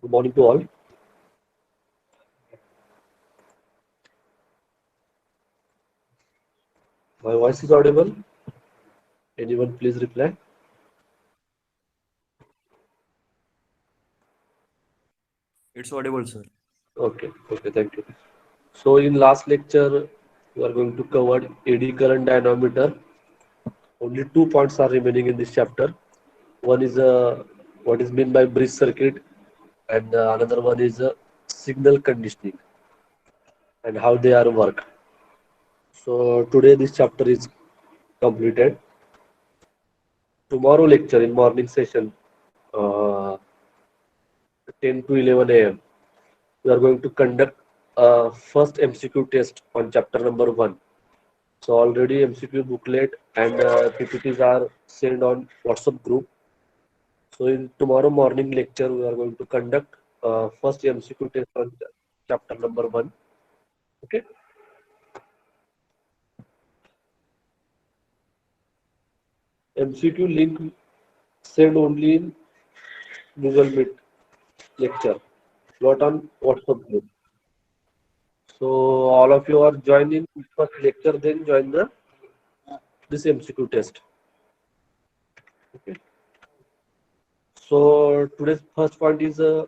Good morning to all. My voice is audible. Anyone please reply. It's audible, sir. Okay, thank you. So in last lecture, we are going to cover eddy current dynamometer. Only 2 points are remaining in this chapter. One is what is meant by bridge circuit, and another one is signal conditioning and how they are work. So today this chapter is completed. Tomorrow lecture in morning session, uh, 10 to 11 a.m. We are going to conduct a first MCQ test on chapter number 1. So already MCQ booklet and PPTs are sent on WhatsApp group. So in tomorrow morning lecture, we are going to conduct first MCQ test on chapter number 1. Okay. MCQ link send only in Google Meet lecture, not on WhatsApp group. So all of you are joining first lecture, then join the this MCQ test. Okay. So today's first point is a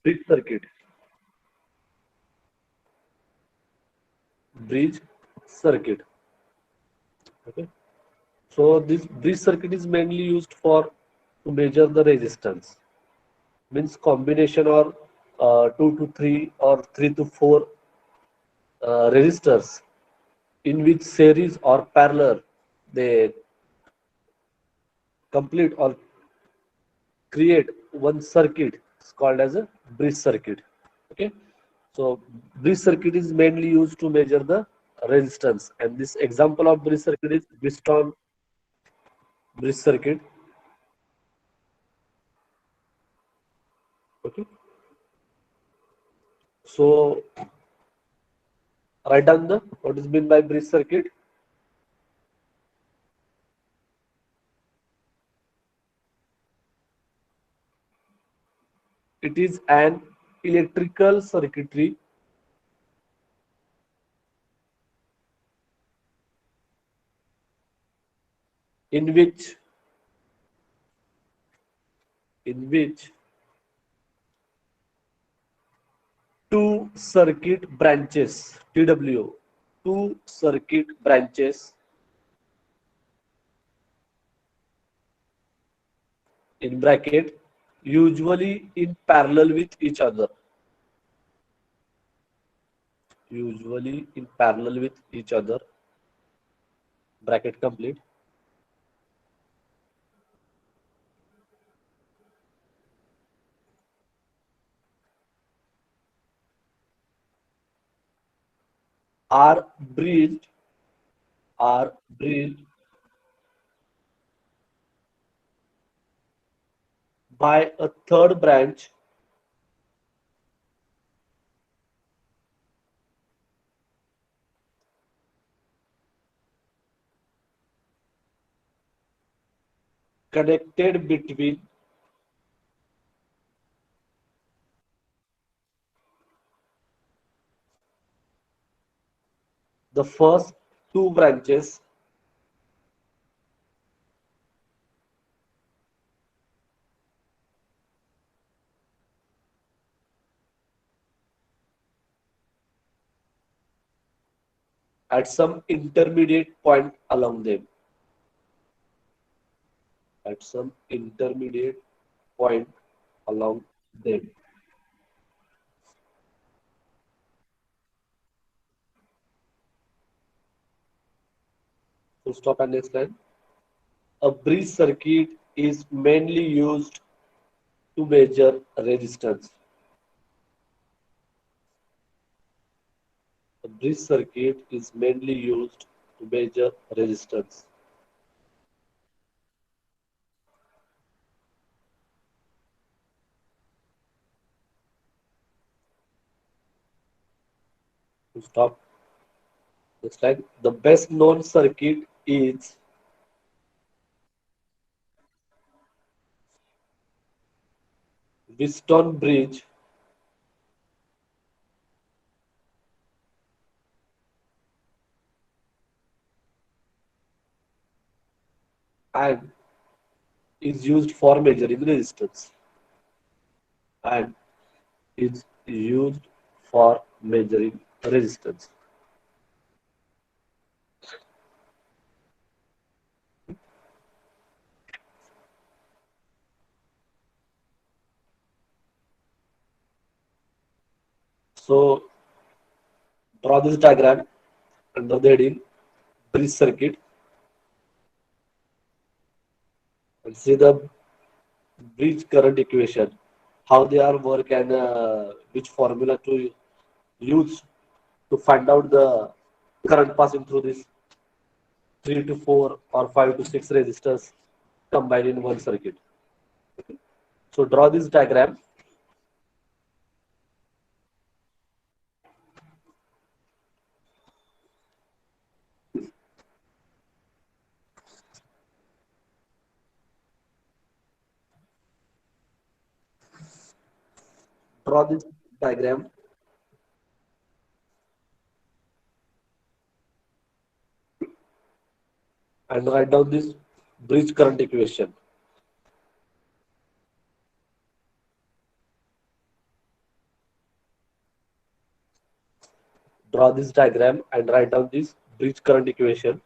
bridge circuit. Bridge circuit. Okay. So this bridge circuit is mainly used for to measure the resistance. Means combination or 2 to 3 or 3 to 4 resistors in which series or parallel they complete or create one circuit is called as a bridge circuit. Okay. So bridge circuit is mainly used to measure the resistance, and this example of bridge circuit is Bristol bridge circuit. Okay. So write down the what is meant by bridge circuit. It is an electrical circuitry in which in which two circuit branches TW two circuit branches in bracket usually in parallel with each other, usually in parallel with each other, bracket complete, are bridged are bridged by a third branch connected between the first two branches at some intermediate point along them, at some intermediate point along them. So stop and next line. A bridge circuit is mainly used to measure resistance. A bridge circuit is mainly used to measure resistance. To stop next line. The best known circuit is Wiston Bridge and is used for measuring resistance and is used for measuring resistance. So draw this diagram under the heading bridge circuit and see the bridge current equation, how they are work and which formula to use to find out the current passing through this 3 to 4 or 5 to 6 resistors combined in one circuit. So draw this diagram. Draw this diagram and write down this bridge current equation. Draw this diagram and write down this bridge current equation.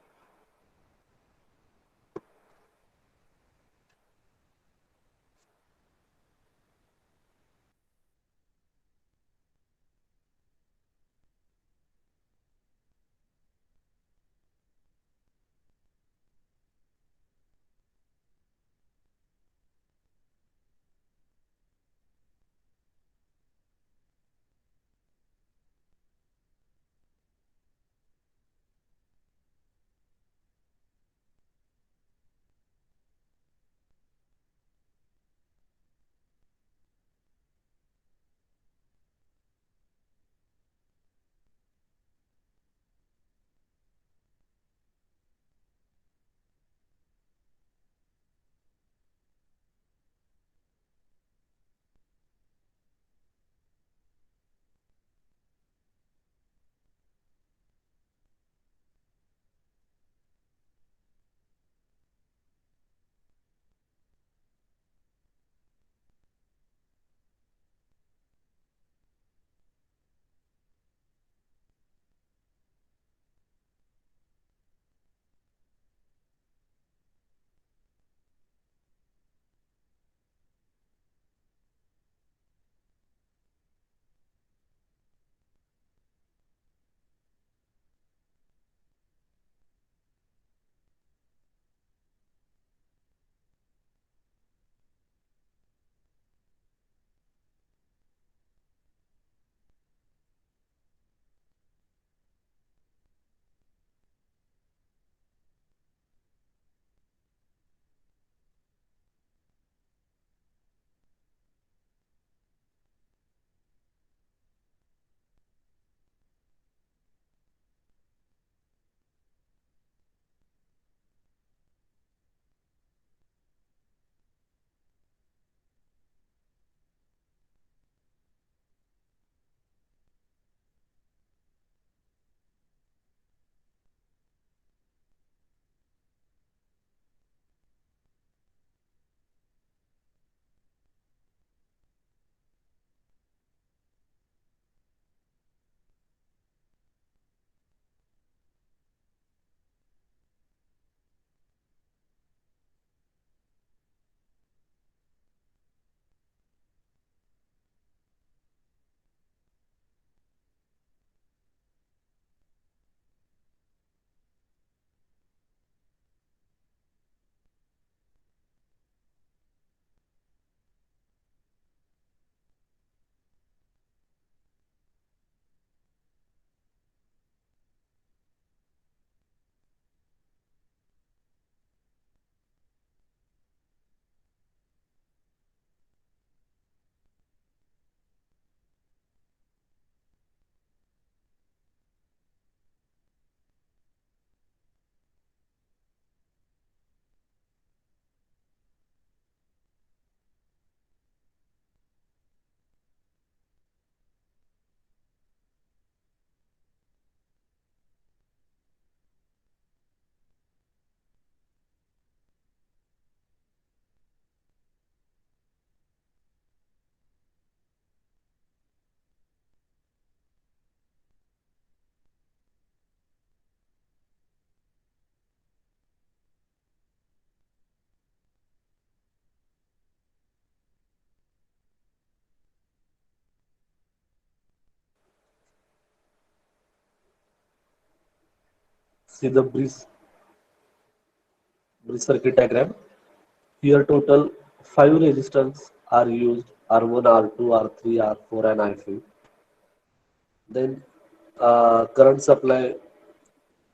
See the bridge circuit diagram. Here total 5 resistors are used, R1, R2, R3, R4 and I5. Then current supply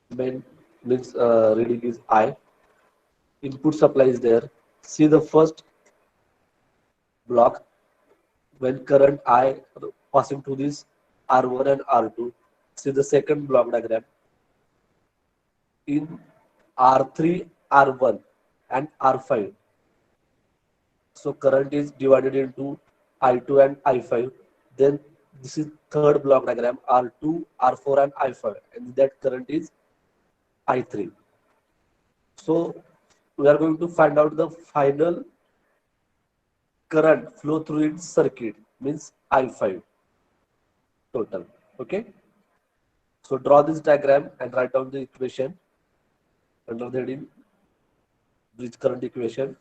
main means reading is I. Input supply is there. See the first block when current I passing through this R1 and R2. See the second block diagram. In R3, R1 and R5. So current is divided into I2 and I5. Then this is third block diagram, R2, R4 and I5. And that current is I3. So we are going to find out the final current flow through its circuit, means I5 total. Okay. So draw this diagram and write down the equation under the heading bridge current equation.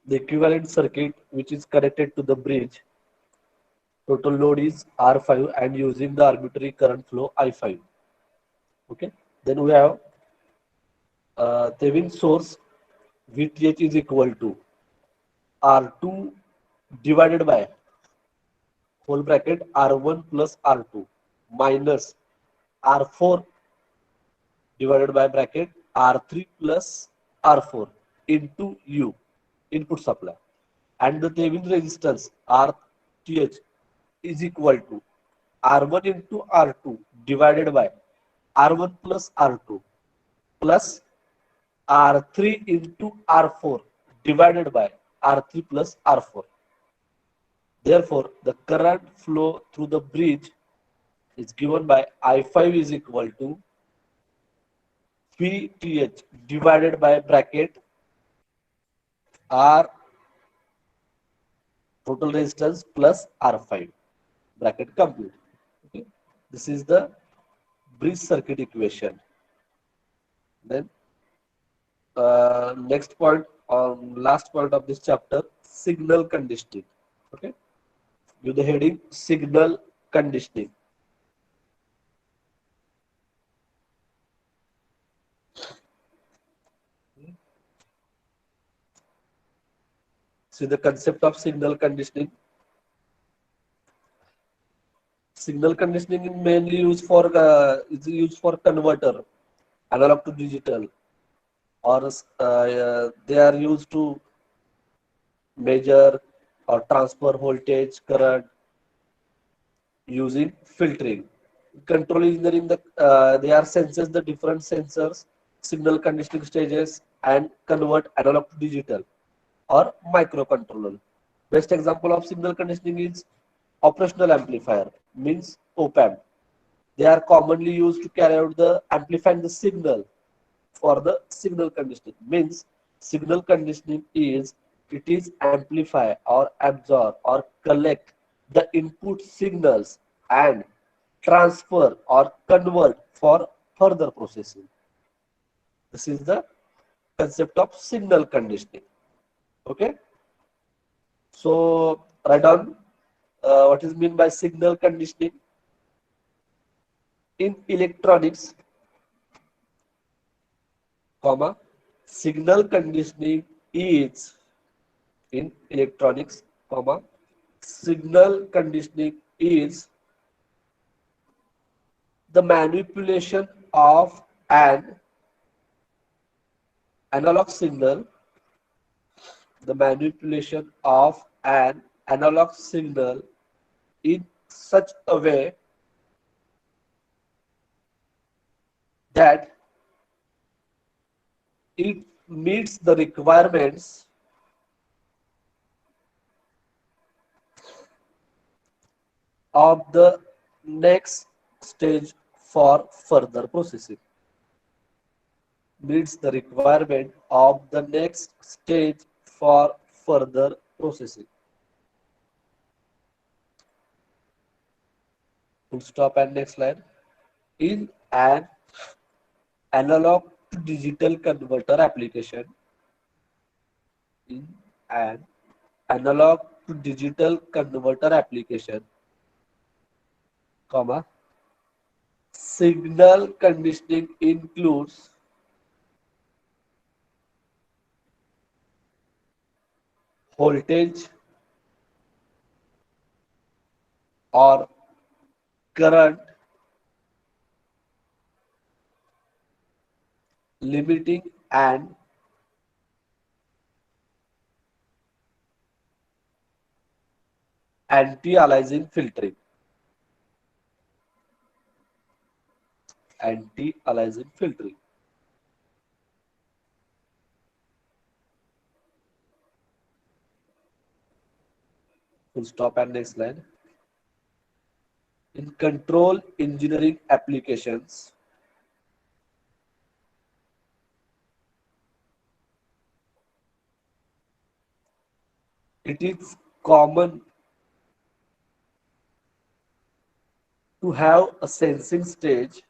The equivalent circuit which is connected to the bridge, total load is R5 and using the arbitrary current flow I5. Okay. Then we have Thevenin source VTH is equal to R2 divided by whole bracket R1 plus R2 minus R4 divided by bracket R3 plus R4 into U, input supply. And the Thevenin resistance RTH is equal to R1 into R2 divided by R1 plus R2 plus R3 into R4 divided by R3 plus R4. Therefore, the current flow through the bridge is given by I5 is equal to VTH divided by bracket R total resistance plus R5, bracket complete. Okay. This is the bridge circuit equation. Then next point on last point of this chapter, signal conditioning. Okay. With the heading signal conditioning. See the concept of signal conditioning. Signal conditioning is mainly used for converter, analog to digital, or they are used to measure or transfer voltage, current using filtering. Control engineering, they are senses the different sensors, signal conditioning stages, and convert analog to digital or microcontroller. Best example of signal conditioning is operational amplifier, means op-amp. They are commonly used to carry out the amplifying the signal for the signal conditioning. Means signal conditioning is it is amplify or absorb or collect the input signals and transfer or convert for further processing. This is the concept of signal conditioning. Okay. So write down what is mean by signal conditioning in electronics, comma, signal conditioning is in electronics, comma, signal conditioning is the manipulation of an analog signal, the manipulation of an analog signal in such a way that it meets the requirements of the next stage for further processing. Meets the requirement of the next stage for further processing. Full stop and next slide. In an analog to digital converter application, in an analog to digital converter application, comma, signal conditioning includes voltage or current limiting and anti-aliasing filtering. Anti-aliasing filtering. Full stop and next slide. In control engineering applications, it is common to have a sensing stage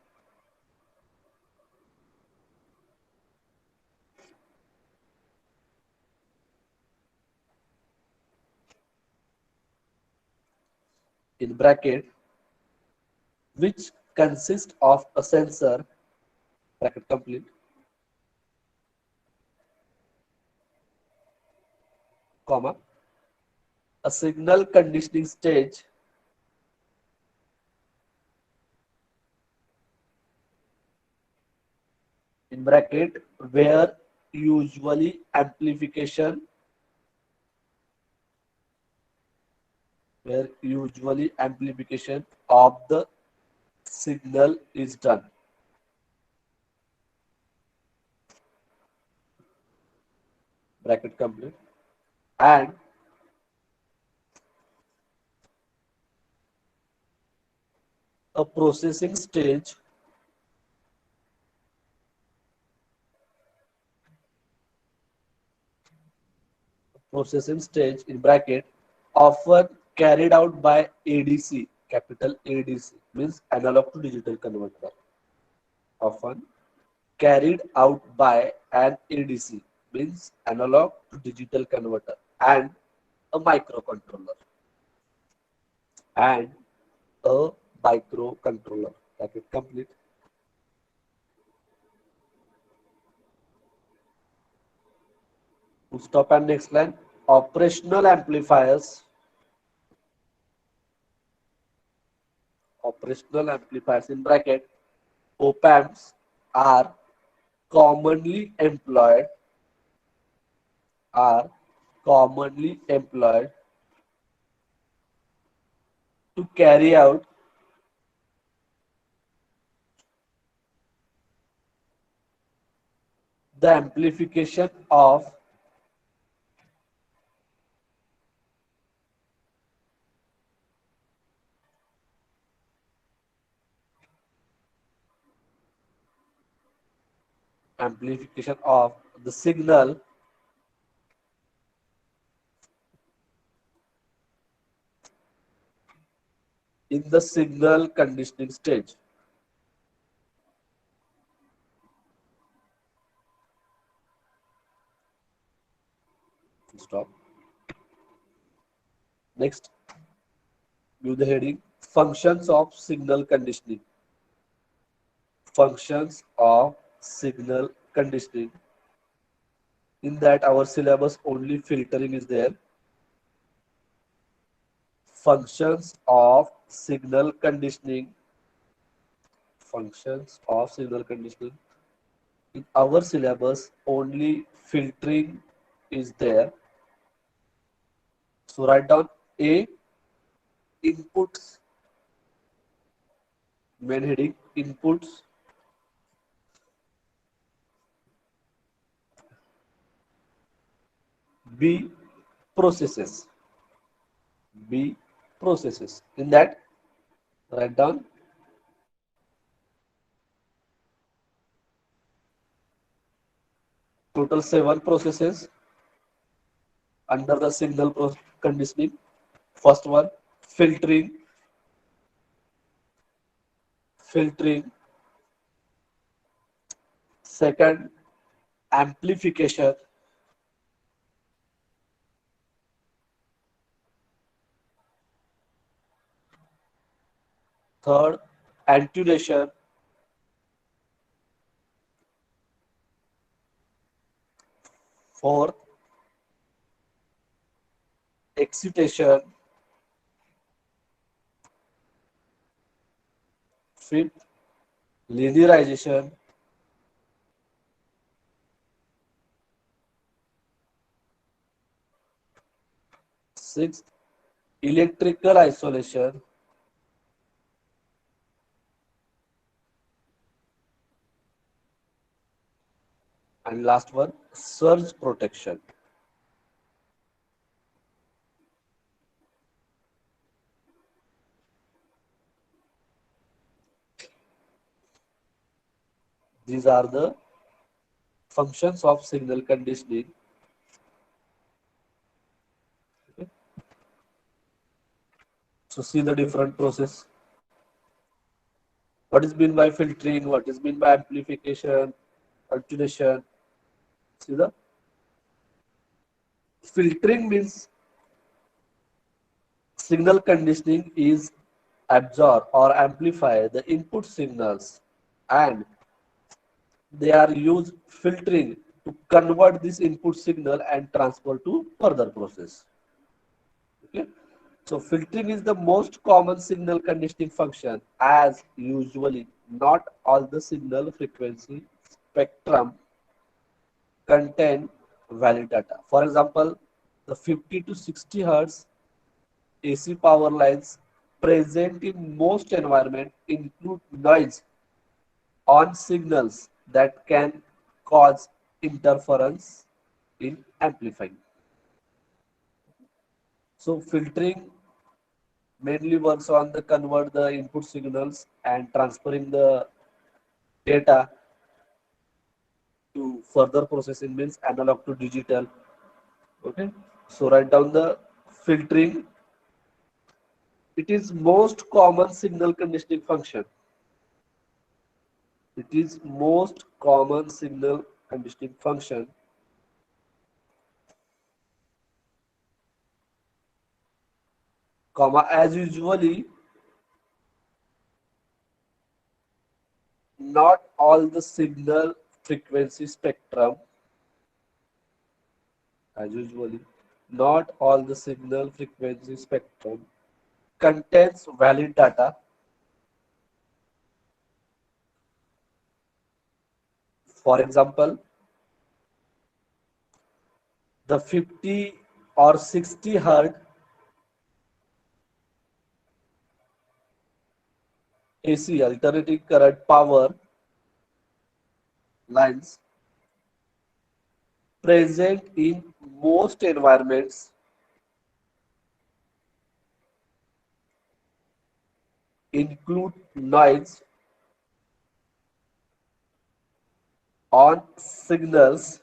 in bracket which consists of a sensor, bracket complete, comma, a signal conditioning stage in bracket where usually amplification of the signal is done. Bracket complete. And a processing stage in bracket often carried out by ADC, capital ADC, means analog to digital converter, often carried out by an ADC, means analog to digital converter, and a microcontroller, and a microcontroller. Bracket complete. Full stop and next line. Operational amplifiers in bracket op amps are commonly employed are commonly employed to carry out the amplification of the signal in the signal conditioning stage. Stop. Next, give the heading functions of signal conditioning. Functions of signal conditioning. In that, our syllabus only filtering is there. Functions of signal conditioning. Functions of signal conditioning. In our syllabus, only filtering is there. So write down A, inputs, main heading, inputs. B, processes. B, processes. In that, write down total 7 processes under the signal conditioning. First one, filtering. Filtering. Second, amplification. Third, attenuation. Fourth, excitation. Fifth, linearization. Sixth, electrical isolation. And last one, surge protection. These are the functions of signal conditioning. Okay. So see the different process. What is mean by filtering? What is mean by amplification? Attenuation. See the filtering means signal conditioning is absorb or amplify the input signals, and they are used filtering to convert this input signal and transfer to further process. Okay. So filtering is the most common signal conditioning function, as usually not all the signal frequency spectrum contain valid data. For example, the 50 to 60 hertz AC power lines present in most environments include noise on signals that can cause interference in amplifying. So filtering mainly works on the convert the input signals and transferring the data to further processing, means analog to digital. Okay. So write down the filtering. It is most common signal conditioning function. It is most common signal conditioning function, comma, as usually not all the signal frequency spectrum, as usually Not all the signal frequency spectrum contains valid data. For example, the 50 or 60 hertz AC alternating current power lines present in most environments include noise on signals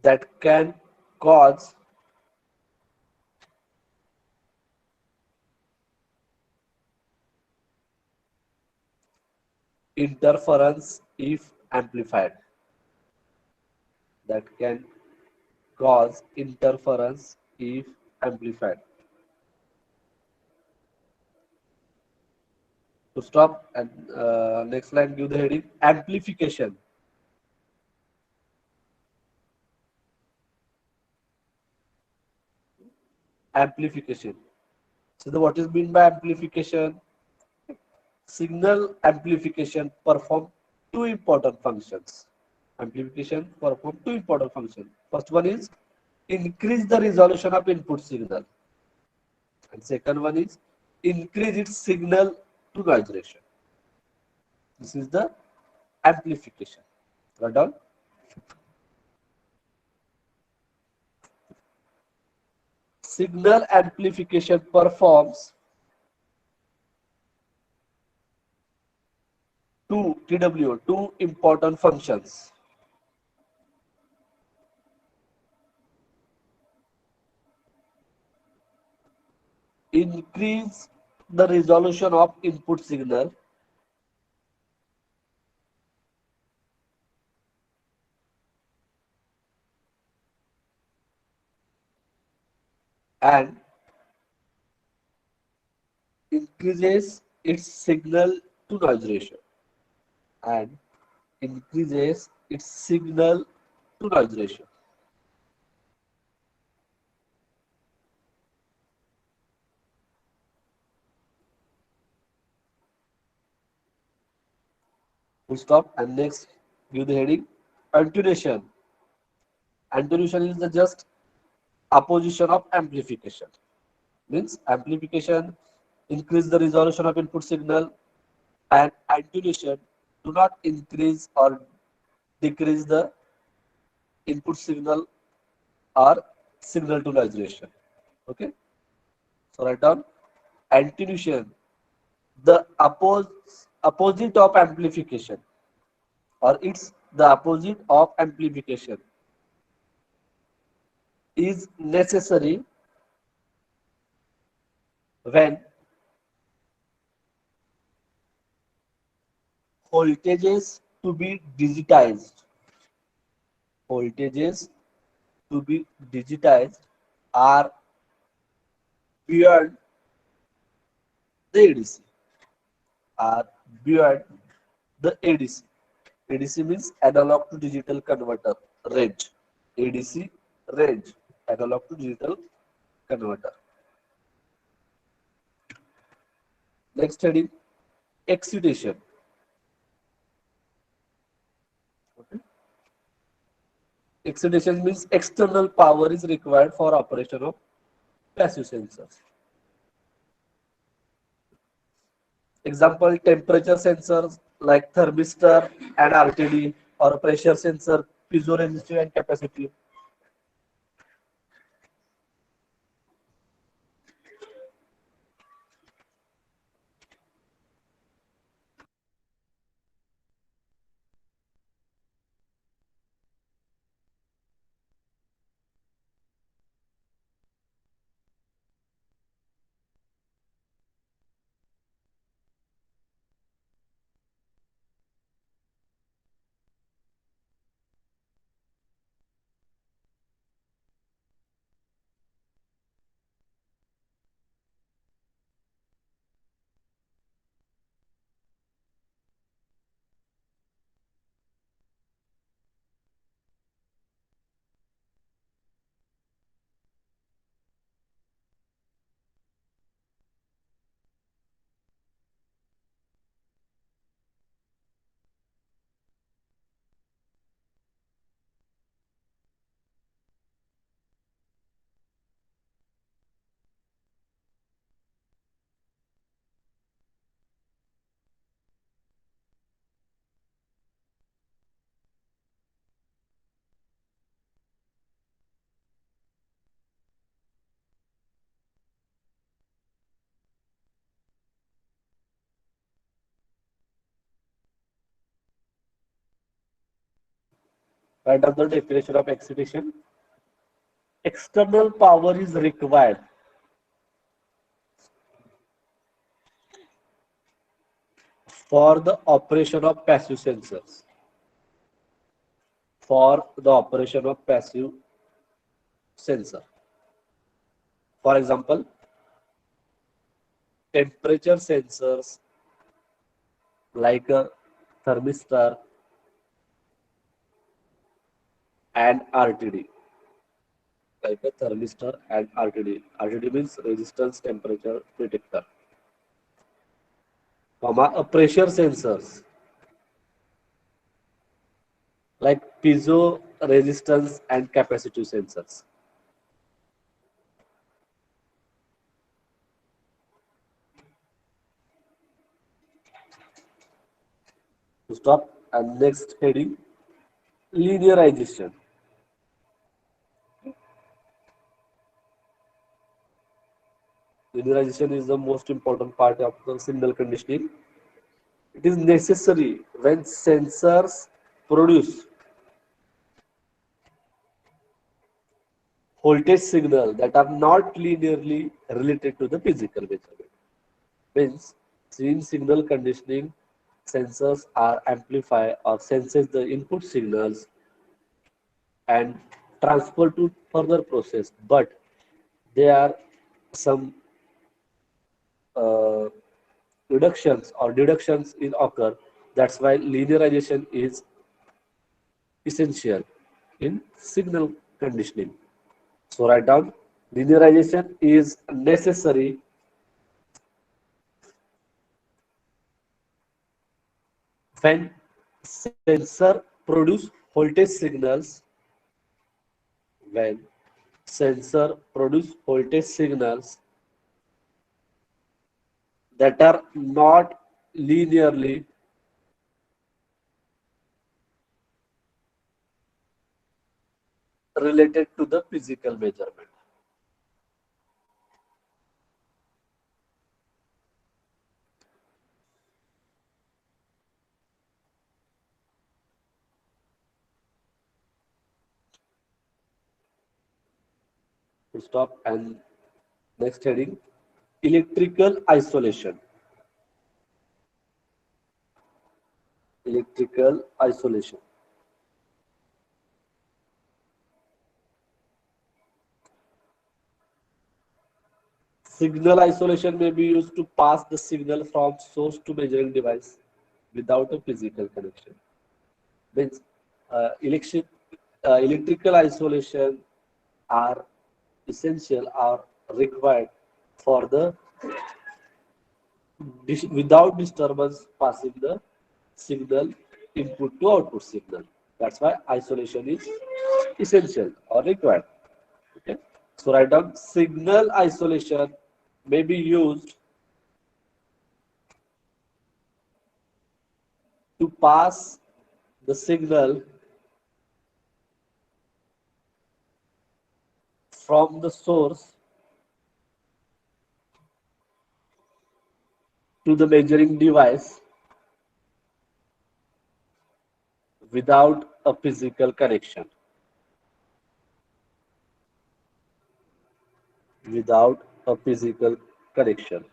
that can cause interference if amplified. That can cause interference if amplified. To stop and next line give the heading amplification. Amplification. So what is mean by amplification? Signal amplification perform two important functions. Amplification perform two important functions. First one is increase the resolution of input signal, and second one is increase its signal to noise ratio. This is the amplification. Right on. Signal amplification performs two important functions. Increase the resolution of input signal and increases its signal to noise ratio and increases its signal to noise ratio. Full stop and next give the heading attenuation. Attenuation is the just opposition of amplification. Means amplification increase the resolution of input signal and attenuation do not increase or decrease the input signal or signal to noise ratio. Okay, so write down attenuation, the opposite of amplification, or it's the opposite of amplification, is necessary when voltages to be digitized, voltages to be digitized are beyond the ADC, are beyond the ADC. ADC means analog to digital converter range. ADC range, analog to digital converter. Next heading, excitation. Okay. Excitation means external power is required for operation of passive sensors. Example, temperature sensors like thermistor and RTD, or pressure sensor, piezoresistive and capacitive. Write down the definition of excitation. External power is required for the operation of passive sensors. For the operation of passive sensor. For example, temperature sensors like a thermistor and RTD. Like a thermistor and RTD. RTD means resistance temperature detector. A pressure sensors like piezo resistance and capacitive sensors. To stop, and next heading, linearization. Linearization is the most important part of the signal conditioning. It is necessary when sensors produce voltage signal that are not linearly related to the physical measurement. Means, in signal conditioning, sensors are amplify or senses the input signals and transfer to further process, but there are some uh, reductions or deductions in occur. That's why linearization is essential in signal conditioning. So write down, linearization is necessary when sensor produce voltage signals, when sensor produce voltage signals that are not linearly related to the physical measurement. To stop, and next heading, electrical isolation. Electrical isolation. Signal isolation may be used to pass the signal from source to measuring device without a physical connection. Means election, electrical isolation are essential, are required for the without disturbance passing the signal input to output signal. That's why isolation is essential or required. Okay. So write down, signal isolation may be used to pass the signal from the source to the measuring device without a physical connection. Without a physical connection.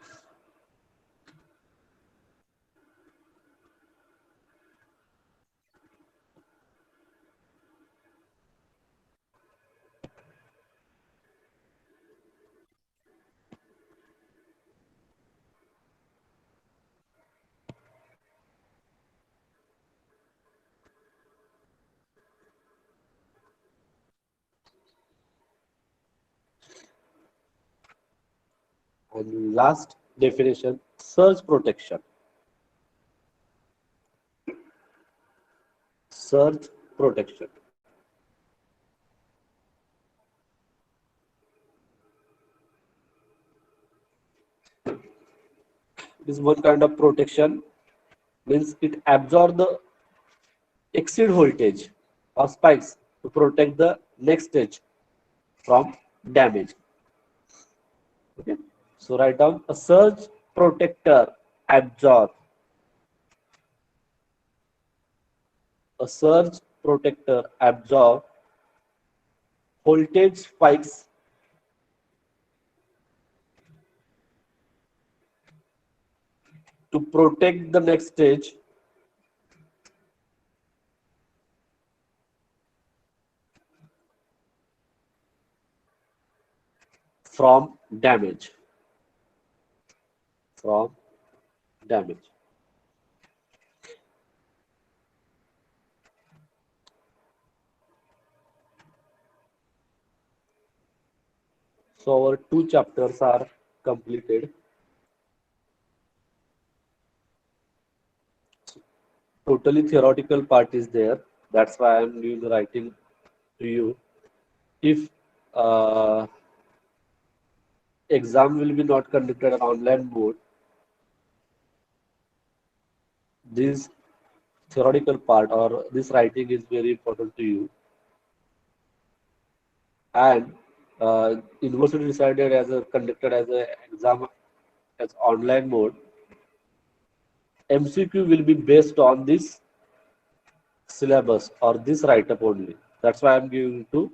And last definition, surge protection. Surge protection. It is one kind of protection, means it absorbs the exceed voltage or spikes to protect the next stage from damage. Okay. So write down, a surge protector absorb. A surge protector absorb voltage spikes to protect the next stage from damage. From damage. So our two chapters are completed. Totally theoretical part is there. That's why I'm doing the writing to you. If exam will be not conducted on online mode, this theoretical part or this writing is very important to you. And university decided as a conducted as a exam as online mode. MCQ will be based on this syllabus or this write-up only. That's why I'm giving to.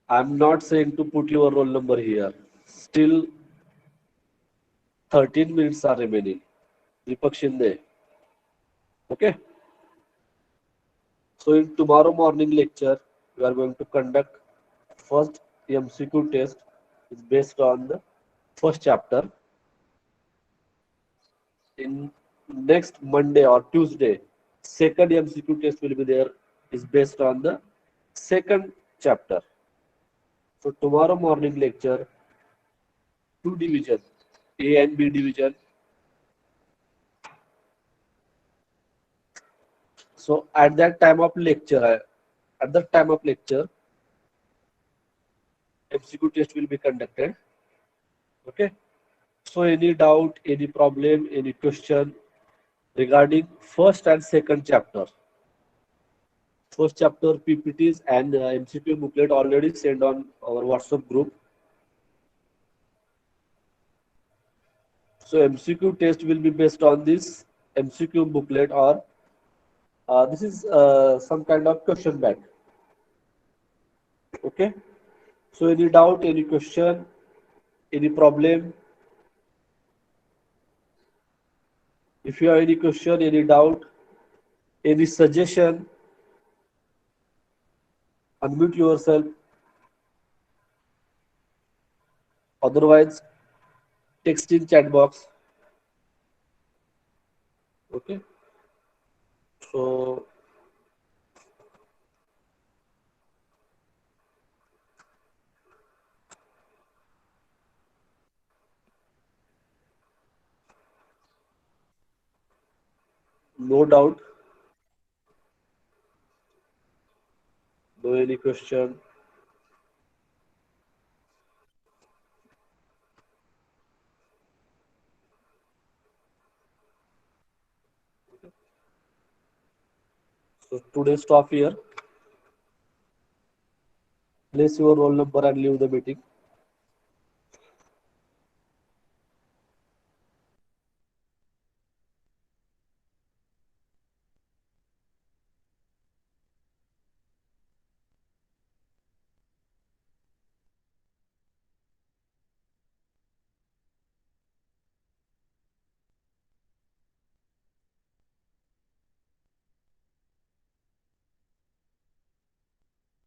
I'm not saying to put your roll number here. Still 13 minutes are remaining. Deepak Shinde. Okay. So in tomorrow morning lecture, we are going to conduct first MCQ test is based on the first chapter. In next Monday or Tuesday, second MCQ test will be there is based on the second chapter. So tomorrow morning lecture, two division, A and B division. So at that time of lecture, MCQ test will be conducted. Okay. So any doubt, any problem, any question regarding first and second chapter. First chapter PPTs and MCQ booklet already sent on our WhatsApp group. So MCQ test will be based on this MCQ booklet or this is some kind of question bank. Okay. So any doubt, any question, any problem? If you have any question, any doubt, any suggestion, unmute yourself. Otherwise, text in chat box. Okay. So no doubt, no any question. So today stop here. Place your roll number and leave the meeting.